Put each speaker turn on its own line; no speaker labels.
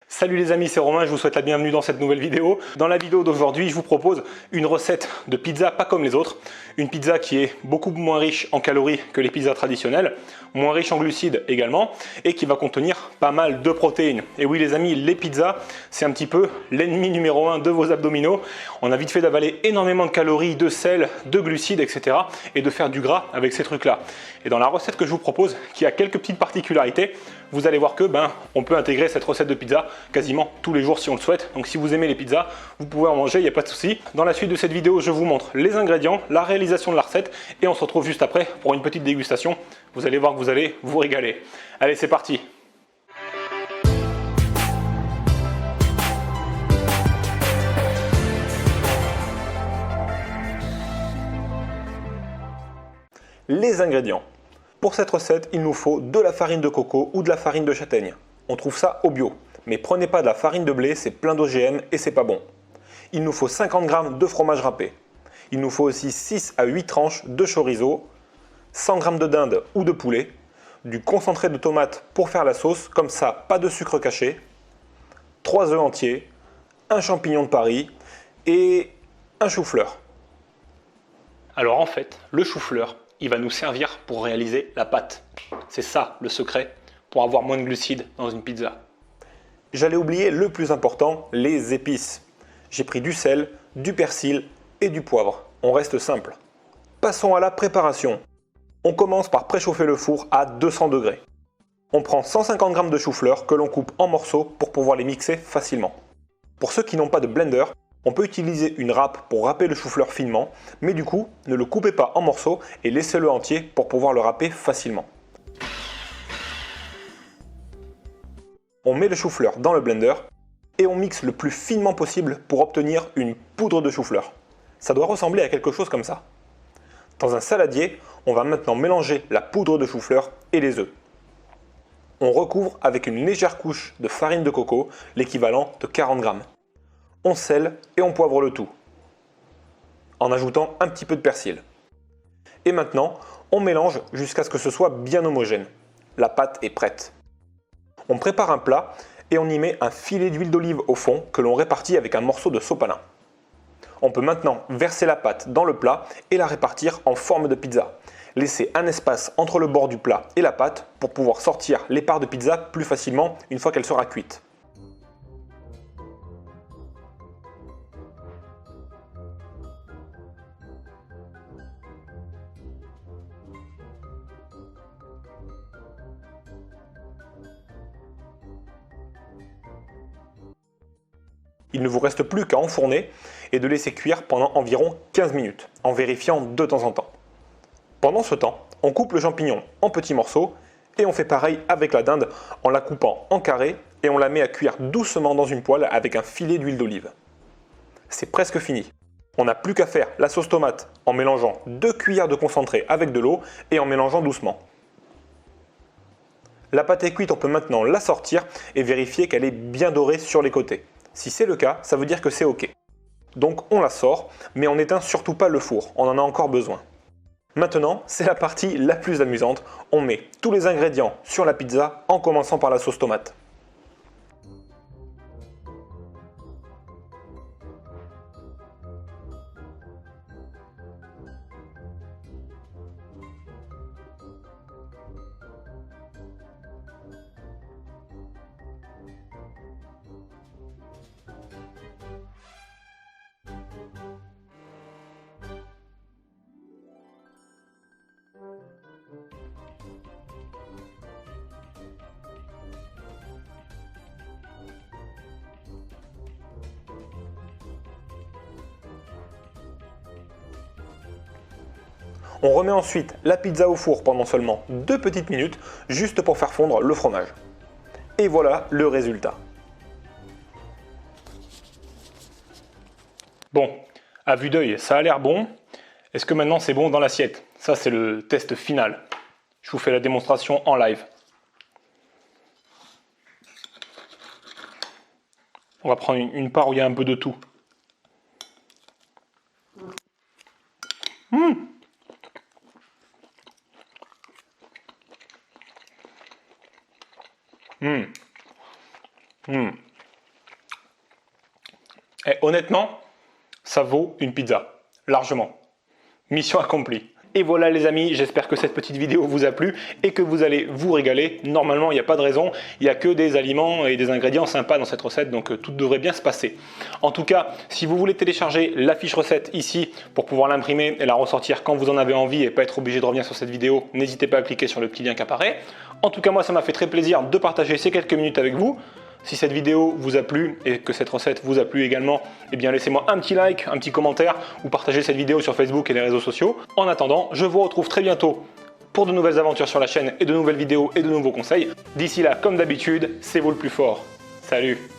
Salut les amis, c'est Romain, je vous souhaite la bienvenue dans cette nouvelle vidéo. Dans la vidéo d'aujourd'hui, je vous propose une recette de pizza pas comme les autres. Une pizza qui est beaucoup moins riche en calories que les pizzas traditionnelles, moins riche en glucides également, et qui va contenir pas mal de protéines. Et oui les amis, les pizzas, c'est un petit peu l'ennemi numéro 1 de vos abdominaux. On a vite fait d'avaler énormément de calories, de sel, de glucides, etc. et de faire du gras avec ces trucs-là. Et dans la recette que je vous propose, qui a quelques petites particularités, vous allez voir que on peut intégrer cette recette de pizza quasiment tous les jours si on le souhaite. Donc si vous aimez les pizzas, vous pouvez en manger, il n'y a pas de souci. Dans la suite de cette vidéo, je vous montre les ingrédients, la réalisation de la recette et on se retrouve juste après pour une petite dégustation. Vous allez voir que vous allez vous régaler. Allez, c'est parti! Les ingrédients. Pour cette recette, il nous faut de la farine de coco ou de la farine de châtaigne. On trouve ça au bio. Mais prenez pas de la farine de blé, c'est plein d'OGM et c'est pas bon. Il nous faut 50 g de fromage râpé. Il nous faut aussi 6 à 8 tranches de chorizo, 100 g de dinde ou de poulet, du concentré de tomate pour faire la sauce, comme ça, pas de sucre caché, 3 œufs entiers, un champignon de Paris et un chou-fleur. Alors en fait, le chou-fleur, il va nous servir pour réaliser la pâte. C'est ça le secret pour avoir moins de glucides dans une pizza. J'allais oublier le plus important, les épices. J'ai pris du sel, du persil et du poivre. On reste simple. Passons à la préparation. On commence par préchauffer le four à 200 degrés. On prend 150 g de chou-fleur que l'on coupe en morceaux pour pouvoir les mixer facilement. Pour ceux qui n'ont pas de blender, on peut utiliser une râpe pour râper le chou-fleur finement, mais du coup, ne le coupez pas en morceaux et laissez-le entier pour pouvoir le râper facilement. On met le chou-fleur dans le blender et on mixe le plus finement possible pour obtenir une poudre de chou-fleur. Ça doit ressembler à quelque chose comme ça. Dans un saladier, on va maintenant mélanger la poudre de chou-fleur et les œufs. On recouvre avec une légère couche de farine de coco, l'équivalent de 40 g. On sèle et on poivre le tout, en ajoutant un petit peu de persil. Et maintenant, on mélange jusqu'à ce que ce soit bien homogène. La pâte est prête. On prépare un plat et on y met un filet d'huile d'olive au fond que l'on répartit avec un morceau de sopalin. On peut maintenant verser la pâte dans le plat et la répartir en forme de pizza. Laissez un espace entre le bord du plat et la pâte pour pouvoir sortir les parts de pizza plus facilement une fois qu'elle sera cuite. Il ne vous reste plus qu'à enfourner et de laisser cuire pendant environ 15 minutes, en vérifiant de temps en temps. Pendant ce temps, on coupe le champignon en petits morceaux et on fait pareil avec la dinde en la coupant en carrés et on la met à cuire doucement dans une poêle avec un filet d'huile d'olive. C'est presque fini. On n'a plus qu'à faire la sauce tomate en mélangeant 2 cuillères de concentré avec de l'eau et en mélangeant doucement. La pâte est cuite, on peut maintenant la sortir et vérifier qu'elle est bien dorée sur les côtés. Si c'est le cas, ça veut dire que c'est OK. Donc on la sort, mais on n'éteint surtout pas le four, on en a encore besoin. Maintenant, c'est la partie la plus amusante. On met tous les ingrédients sur la pizza en commençant par la sauce tomate. On remet ensuite la pizza au four pendant seulement 2 petites minutes, juste pour faire fondre le fromage. Et voilà le résultat. Bon, à vue d'œil, ça a l'air bon. Est-ce que maintenant c'est bon dans l'assiette? Ça, c'est le test final. Je vous fais la démonstration en live. On va prendre une part où il y a un peu de tout. Et honnêtement, ça vaut une pizza, largement. Mission accomplie. Et voilà les amis, j'espère que cette petite vidéo vous a plu et que vous allez vous régaler. Normalement, il n'y a pas de raison, il n'y a que des aliments et des ingrédients sympas dans cette recette, donc tout devrait bien se passer. En tout cas, si vous voulez télécharger la fiche recette ici pour pouvoir l'imprimer et la ressortir quand vous en avez envie et pas être obligé de revenir sur cette vidéo, n'hésitez pas à cliquer sur le petit lien qui apparaît. En tout cas, moi, ça m'a fait très plaisir de partager ces quelques minutes avec vous. Si cette vidéo vous a plu et que cette recette vous a plu également, eh bien laissez-moi un petit like, un petit commentaire ou partagez cette vidéo sur Facebook et les réseaux sociaux. En attendant, je vous retrouve très bientôt pour de nouvelles aventures sur la chaîne et de nouvelles vidéos et de nouveaux conseils. D'ici là, comme d'habitude, c'est vous le plus fort. Salut!